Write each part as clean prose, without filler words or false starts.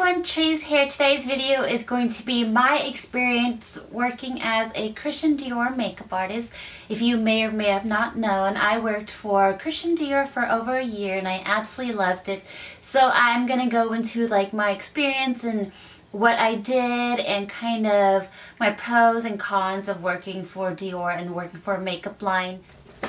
everyone, Trees here. Today's video is going to be my experience working as a Christian Dior makeup artist. If you may or may have not known, I worked for Christian Dior for over a year and I absolutely loved it. So I'm gonna go into like my experience and what I did and kind of my pros and cons of working for Dior and working for a makeup line.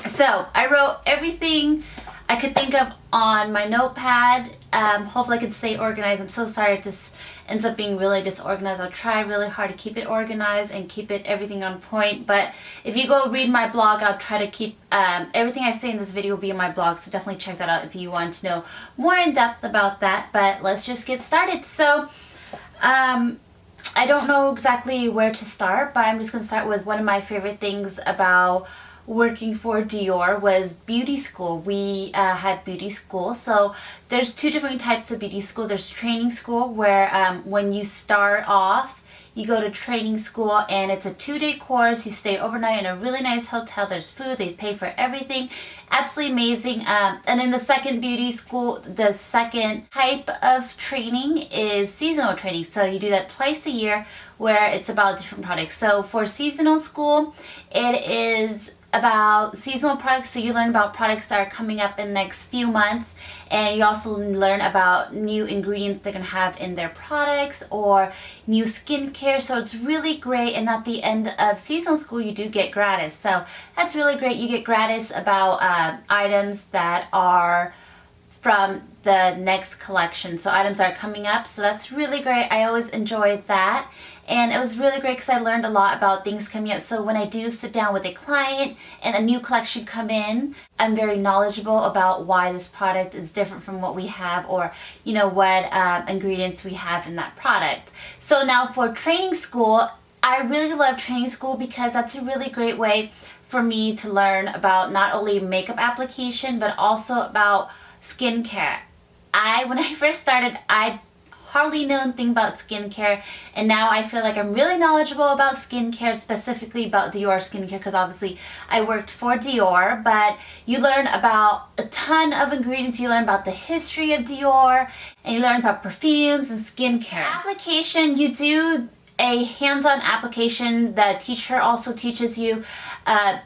So I wrote everything I could think of on my notepad. Hopefully I can stay organized. I'm so sorry if this ends up being really disorganized. I'll try really hard to keep it organized and keep it everything on point. But if you go read my blog, I'll try to keep everything I say in this video will be in my blog. So definitely check that out if you want to know more in depth about that. But let's just get started. So I don't know exactly where to start, but I'm just going to start with one of my favorite things about working for Dior was beauty school. We had beauty school. So there's two different types of beauty school. There's training school where when you start off, you go to training school and it's a 2-day course. You stay overnight in a really nice hotel. There's food. They pay for everything. Absolutely amazing. And then the second beauty school, the second type of training is seasonal training. So you do that twice a year where it's about different products. So for seasonal school, it is about seasonal products, so you learn about products that are coming up in the next few months, and you also learn about new ingredients they're going to have in their products or new skincare. So it's really great, and at the end of seasonal school you do get gratis, so that's really great. You get gratis about items that are from the next collection, so items are coming up, so that's really great. I always enjoyed that. And it was really great because I learned a lot about things coming up. So when I do sit down with a client and a new collection come in, I'm very knowledgeable about why this product is different from what we have, or you know what ingredients we have in that product. So now for training school, I really love training school because that's a really great way for me to learn about not only makeup application but also about skincare. When I first started, I hardly know anything about skincare, and now I feel like I'm really knowledgeable about skincare, specifically about Dior skincare, because obviously I worked for Dior. But you learn about a ton of ingredients. You learn about the history of Dior, and you learn about perfumes and skincare. Application, you do a hands-on application. The teacher also teaches you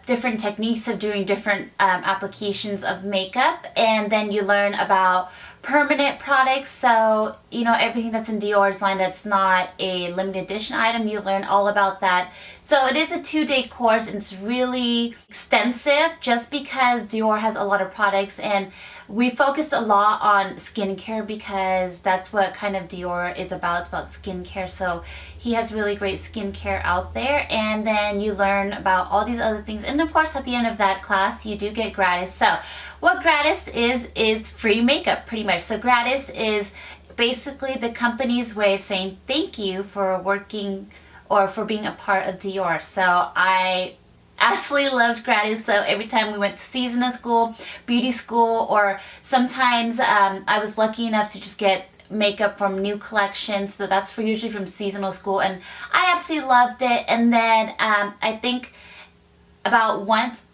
different techniques of doing different applications of makeup, and then you learn about permanent products. So you know, everything that's in Dior's line that's not a limited edition item, you learn all about that. So it is a 2-day course, and it's really extensive just because Dior has a lot of products, and we focused a lot on skincare because that's what kind of Dior is about. It's about skincare. So he has really great skincare out there, and then you learn about all these other things. And of course, at the end of that class, you do get gratis. So what gratis is free makeup, pretty much. So gratis is basically the company's way of saying thank you for working or for being a part of Dior. So I absolutely loved gratis. So every time we went to seasonal school, beauty school, or sometimes I was lucky enough to just get makeup from new collections, so that's for usually from seasonal school, and I absolutely loved it. And then I think about once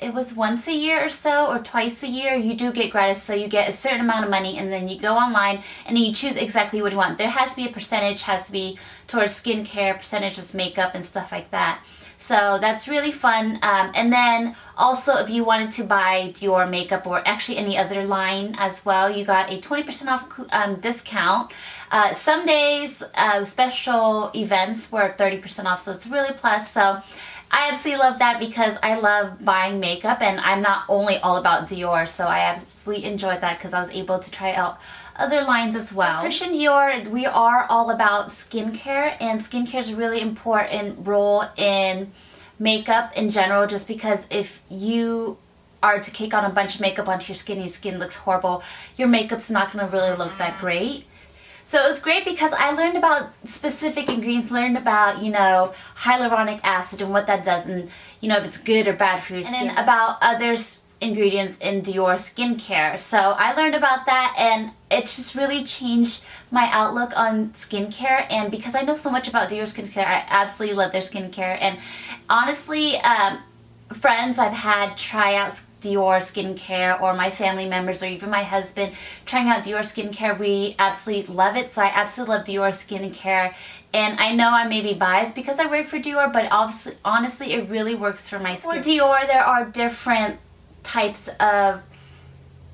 a year or so, or twice a year, you do get gratis. So you get a certain amount of money, and then you go online and you choose exactly what you want. There has to be a percentage, has to be towards skincare, percentage is makeup and stuff like that. So that's really fun. And then also, if you wanted to buy Dior makeup or actually any other line as well, you got a 20% off discount. Some days, special events were 30% off, so it's really plus. So I absolutely love that because I love buying makeup, and I'm not only all about Dior, so I absolutely enjoyed that because I was able to try out other lines as well. Christian Dior, we are all about skincare, and skincare is a really important role in makeup in general, just because if you are to kick on a bunch of makeup onto your skin looks horrible, your makeup's not going to really look that great. So it was great because I learned about specific ingredients, learned about, you know, hyaluronic acid and what that does, and you know, if it's good or bad for your skin, and then about other ingredients in Dior skincare. So I learned about that, and it just really changed my outlook on skincare. And because I know so much about Dior skincare, I absolutely love their skincare. And honestly, friends I've had try out Dior skincare, or my family members, or even my husband trying out Dior skincare. We absolutely love it. So I absolutely love Dior skincare. And I know I may be biased because I work for Dior, but obviously, honestly, it really works for my skin. For Dior, there are different types of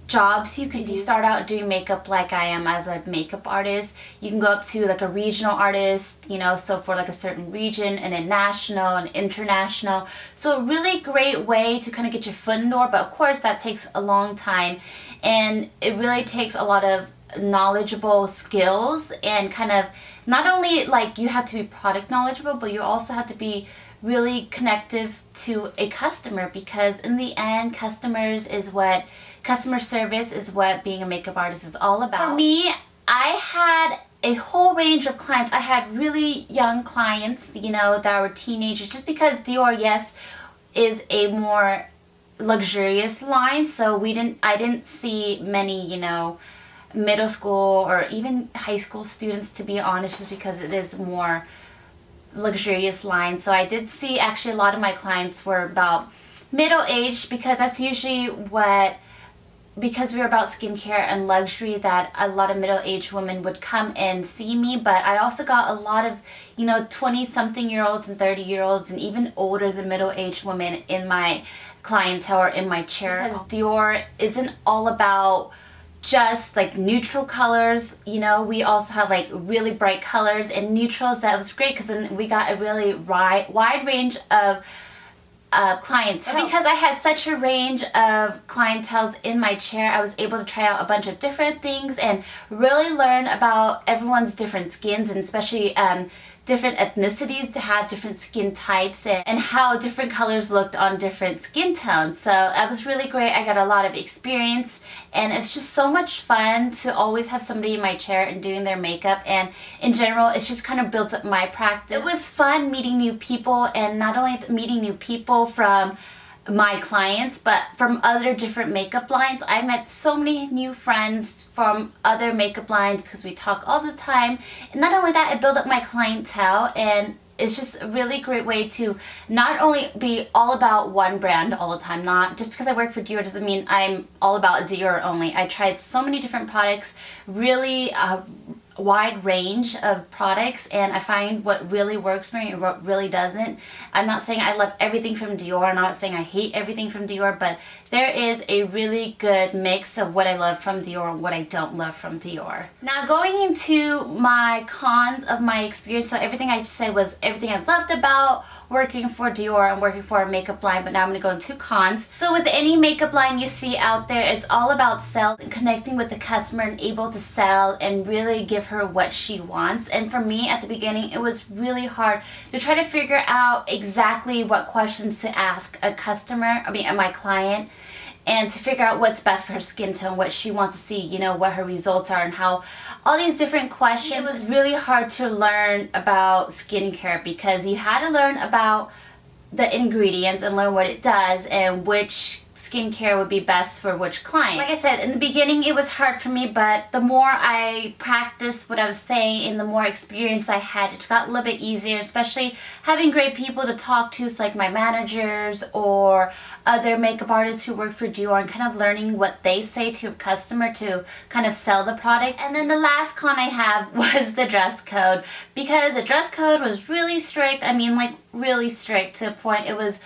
jobs you can do. If you start out doing makeup like I am as a makeup artist, you can go up to like a regional artist, you know, so for like a certain region, and then national and international. So a really great way to kind of get your foot in the door, but of course that takes a long time, and it really takes a lot of knowledgeable skills, and kind of not only like you have to be product knowledgeable, but you also have to be really connective to a customer, because in the end, customer service is what being a makeup artist is all about. For me, I had a whole range of clients. I had really young clients, you know, that were teenagers, just because Dior, yes, is a more luxurious line, so I didn't see many, you know, middle school or even high school students, to be honest, just because it is more luxurious line. So I did see actually a lot of my clients were about middle-aged, because that's usually because we were about skincare and luxury, that a lot of middle-aged women would come and see me. But I also got a lot of, you know, 20-something-year-olds and 30-year-olds and even older than middle-aged women in my clientele or in my chair. Because Dior isn't all about just like neutral colors, you know, we also have like really bright colors and neutrals. That was great, because then we got a really wide range of clientele. But because I had such a range of clienteles in my chair, I was able to try out a bunch of different things and really learn about everyone's different skins, and especially different ethnicities to have different skin types, and how different colors looked on different skin tones. So that was really great. I got a lot of experience, and it's just so much fun to always have somebody in my chair and doing their makeup, and in general it just kind of builds up my practice. It was fun meeting new people, and not only meeting new people from my clients, but from other different makeup lines. I met so many new friends from other makeup lines because we talk all the time, and not only that, it built up my clientele, and it's just a really great way to not only be all about one brand all the time. Not just because I work for Dior doesn't mean I'm all about Dior only. I tried so many different products, really wide range of products, and I find what really works for me and what really doesn't. I'm not saying I love everything from Dior, I'm not saying I hate everything from Dior, but there is a really good mix of what I love from Dior and what I don't love from Dior. Now, going into my cons of my experience, so everything I just said was everything I loved about working for Dior and working for a makeup line, but now I'm going to go into cons. So with any makeup line you see out there, it's all about sales and connecting with the customer and able to sell and really give her what she wants. And for me at the beginning, it was really hard to try to figure out exactly what questions to ask a customer, my client, and to figure out what's best for her skin tone, what she wants to see, you know, what her results are, and how all these different questions. It was really hard to learn about skincare, because you had to learn about the ingredients and learn what it does and which skincare would be best for which client. Like I said, in the beginning it was hard for me, but the more I practiced what I was saying and the more experience I had, it got a little bit easier, especially having great people to talk to, so like my managers or other makeup artists who work for Dior, and kind of learning what they say to a customer to kind of sell the product. And then the last con I have was the dress code, because the dress code was really strict. I mean, like really strict, to the point it was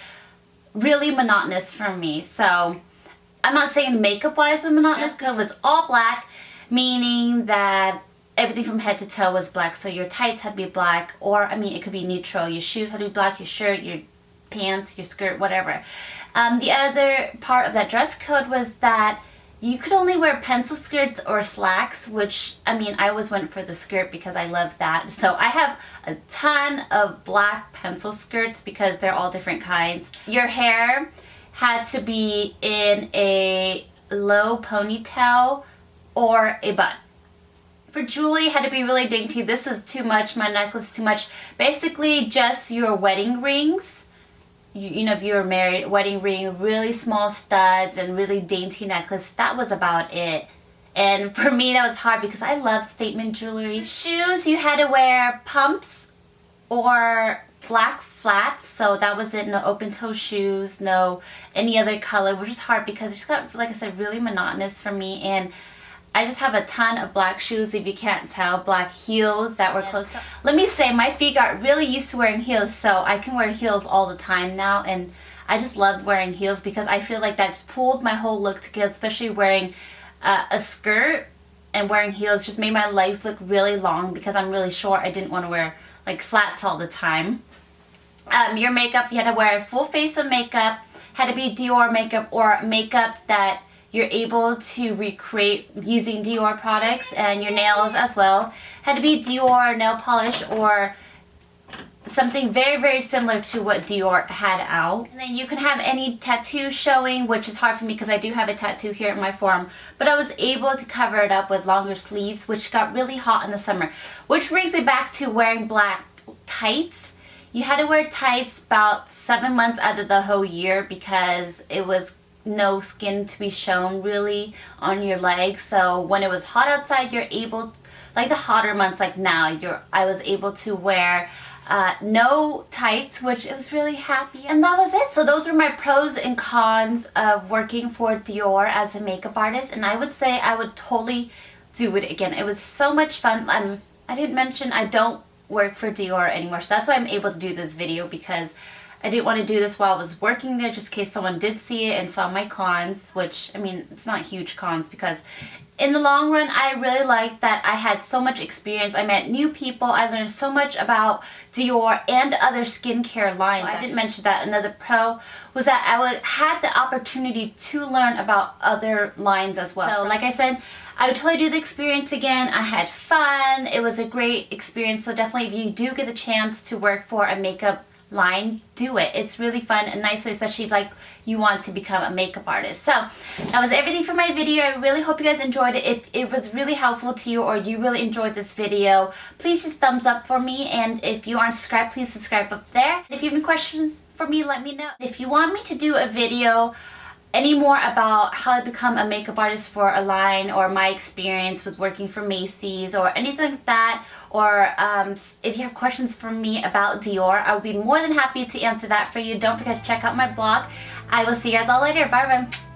really monotonous for me. So I'm not saying makeup wise was monotonous, because it was all black, meaning that everything from head to toe was black. So your tights had to be black, or I mean it could be neutral. Your shoes had to be black, your shirt, your pants, your skirt, whatever. The other part of that dress code was that you could only wear pencil skirts or slacks, which, I mean, I always went for the skirt because I love that. So I have a ton of black pencil skirts because they're all different kinds. Your hair had to be in a low ponytail or a bun. For jewelry, it had to be really dainty. This is too much, my necklace too much. Basically, just your wedding rings. You know, if you were married, wedding ring, really small studs, and really dainty necklace. That was about it. And for me, that was hard because I love statement jewelry. Shoes, you had to wear pumps or black flats, so that was it. No open toe shoes, no any other color, which is hard because it just got, like I said, really monotonous for me. And I just have a ton of black shoes, if you can't tell, black heels that were close to. Let me say, my feet got really used to wearing heels, so I can wear heels all the time now, and I just loved wearing heels because I feel like that just pulled my whole look together, especially wearing a skirt and wearing heels just made my legs look really long because I'm really short. I didn't want to wear like flats all the time. Your makeup, you had to wear a full face of makeup, had to be Dior makeup or makeup that you're able to recreate using Dior products, and your nails as well. Had to be Dior nail polish or something very, very similar to what Dior had out. And then you can have any tattoo showing, which is hard for me because I do have a tattoo here in my forearm, but I was able to cover it up with longer sleeves, which got really hot in the summer. Which brings me back to wearing black tights. You had to wear tights about 7 months out of the whole year because it was no skin to be shown really on your legs. So when it was hot outside, you're able, like the hotter months like now, I was able to wear no tights, which I was really happy. And that was it. So those were my pros and cons of working for Dior as a makeup artist, and I would say I would totally do it again. It was so much fun. I didn't mention I don't work for Dior anymore, so that's why I'm able to do this video, because I didn't want to do this while I was working there just in case someone did see it and saw my cons, which, I mean, it's not huge cons because in the long run, I really liked that I had so much experience. I met new people. I learned so much about Dior and other skincare lines. So I didn't mention that. Another pro was that I had the opportunity to learn about other lines as well. So like I said, I would totally do the experience again. I had fun. It was a great experience. So definitely if you do get the chance to work for a makeup line, do it. It's really fun and nice, especially if like you want to become a makeup artist. So that was everything for my video. I really hope you guys enjoyed it. If it was really helpful to you or you really enjoyed this video, please just thumbs up for me, and if you aren't subscribed, please subscribe up there. If you have any questions for me, let me know. If you want me to do a video any more about how to become a makeup artist for a line, or my experience with working for Macy's or anything like that, or if you have questions for me about Dior, I would be more than happy to answer that for you. Don't forget to check out my blog. I will see you guys all later. Bye, everyone.